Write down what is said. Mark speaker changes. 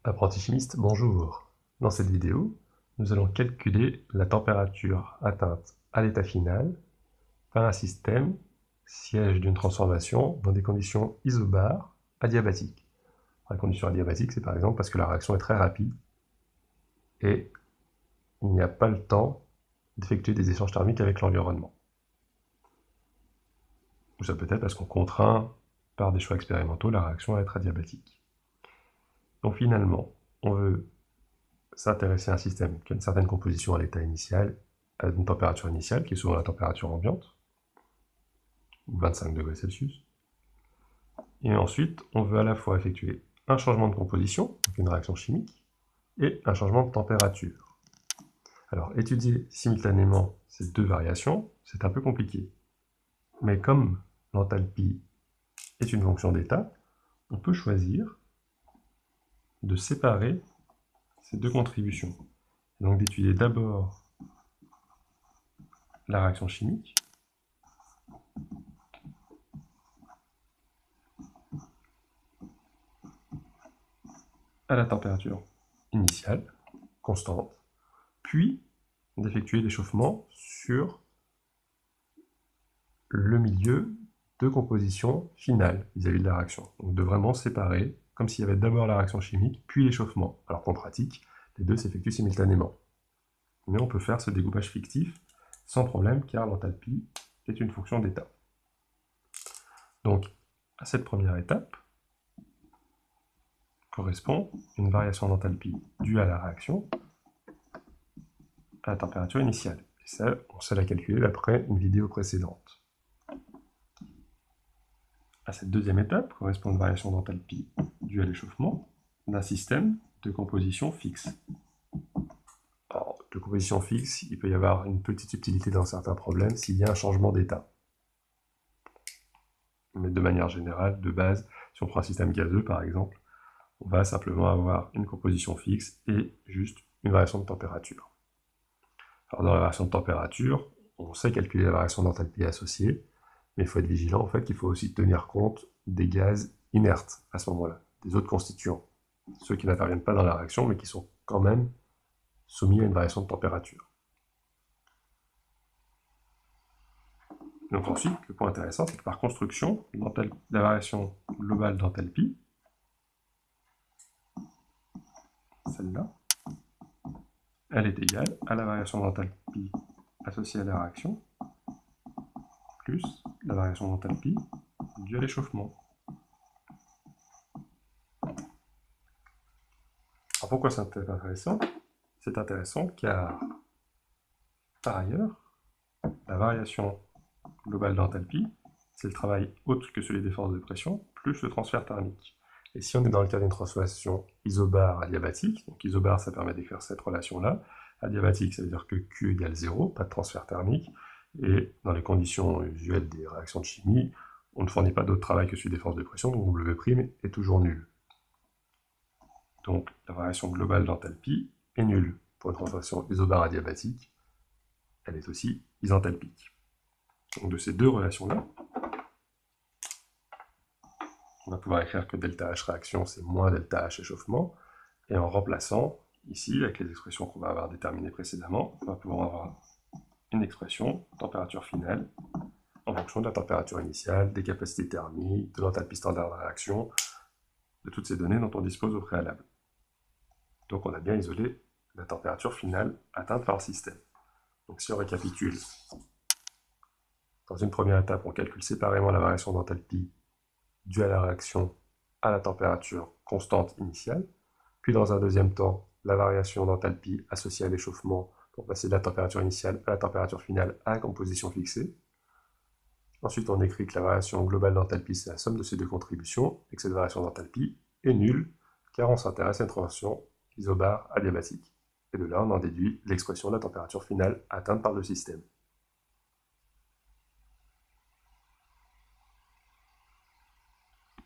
Speaker 1: Apprenti chimiste, bonjour. Dans cette vidéo, nous allons calculer la température atteinte à l'état final par un système siège d'une transformation dans des conditions isobares adiabatiques. La condition adiabatique, c'est par exemple parce que la réaction est très rapide et il n'y a pas le temps d'effectuer des échanges thermiques avec l'environnement. Ou ça peut être parce qu'on contraint par des choix expérimentaux la réaction à être adiabatique. Donc finalement, on veut s'intéresser à un système qui a une certaine composition à l'état initial, à une température initiale, qui est souvent la température ambiante, ou 25 degrés Celsius. Et ensuite, on veut à la fois effectuer un changement de composition, donc une réaction chimique, et un changement de température. Alors, étudier simultanément ces deux variations, c'est un peu compliqué. Mais comme l'enthalpie est une fonction d'état, on peut choisir de séparer ces deux contributions. Donc d'étudier d'abord la réaction chimique, à la température initiale, constante, puis d'effectuer l'échauffement sur le milieu de composition finale vis-à-vis de la réaction. Donc de vraiment séparer, comme s'il y avait d'abord la réaction chimique, puis l'échauffement. Alors qu'en pratique, les deux s'effectuent simultanément. Mais on peut faire ce découpage fictif sans problème, car l'enthalpie est une fonction d'état. Donc, à cette première étape, correspond une variation d'enthalpie due à la réaction à la température initiale. Et ça, on sait la calculer d'après une vidéo précédente. À cette deuxième étape correspond une variation d'enthalpie due à l'échauffement d'un système de composition fixe. Alors, de composition fixe, il peut y avoir une petite subtilité dans certains problèmes s'il y a un changement d'état. Mais de manière générale, de base, si on prend un système gazeux par exemple, on va simplement avoir une composition fixe et juste une variation de température. Alors dans la variation de température, on sait calculer la variation d'enthalpie associée, mais il faut être vigilant en fait qu'il faut aussi tenir compte des gaz inertes à ce moment-là, des autres constituants, ceux qui n'interviennent pas dans la réaction mais qui sont quand même soumis à une variation de température. Donc ensuite, le point intéressant, c'est que par construction, la variation globale d'enthalpie, celle-là, elle est égale à la variation d'enthalpie associée à la réaction, plus la variation d'enthalpie due à l'échauffement. Alors pourquoi c'est intéressant? C'est intéressant car, par ailleurs, la variation globale d'enthalpie, c'est le travail autre que celui des forces de pression, plus le transfert thermique. Et si on est dans le cas d'une transformation isobare adiabatique, donc isobare ça permet d'écrire cette relation-là, adiabatique ça veut dire que Q égale 0, pas de transfert thermique, et dans les conditions usuelles des réactions de chimie, on ne fournit pas d'autre travail que celui des forces de pression, donc W' est toujours nul. Donc la variation globale d'enthalpie est nulle. Pour une transformation isobare adiabatique, elle est aussi isenthalpique. Donc de ces deux relations-là, on va pouvoir écrire que ΔH réaction, c'est moins ΔH échauffement, et en remplaçant, ici, avec les expressions qu'on va avoir déterminées précédemment, on va pouvoir avoir une expression température finale en fonction de la température initiale, des capacités thermiques, de l'enthalpie standard de réaction, de toutes ces données dont on dispose au préalable. Donc on a bien isolé la température finale atteinte par le système. Donc si on récapitule, dans une première étape, on calcule séparément la variation d'enthalpie due à la réaction à la température constante initiale, puis dans un deuxième temps, la variation d'enthalpie associée à l'échauffement pour passer de la température initiale à la température finale à la composition fixée. Ensuite, on écrit que la variation globale d'enthalpie, c'est la somme de ces deux contributions, et que cette variation d'enthalpie est nulle, car on s'intéresse à une transformation isobare adiabatique. Et de là, on en déduit l'expression de la température finale atteinte par le système.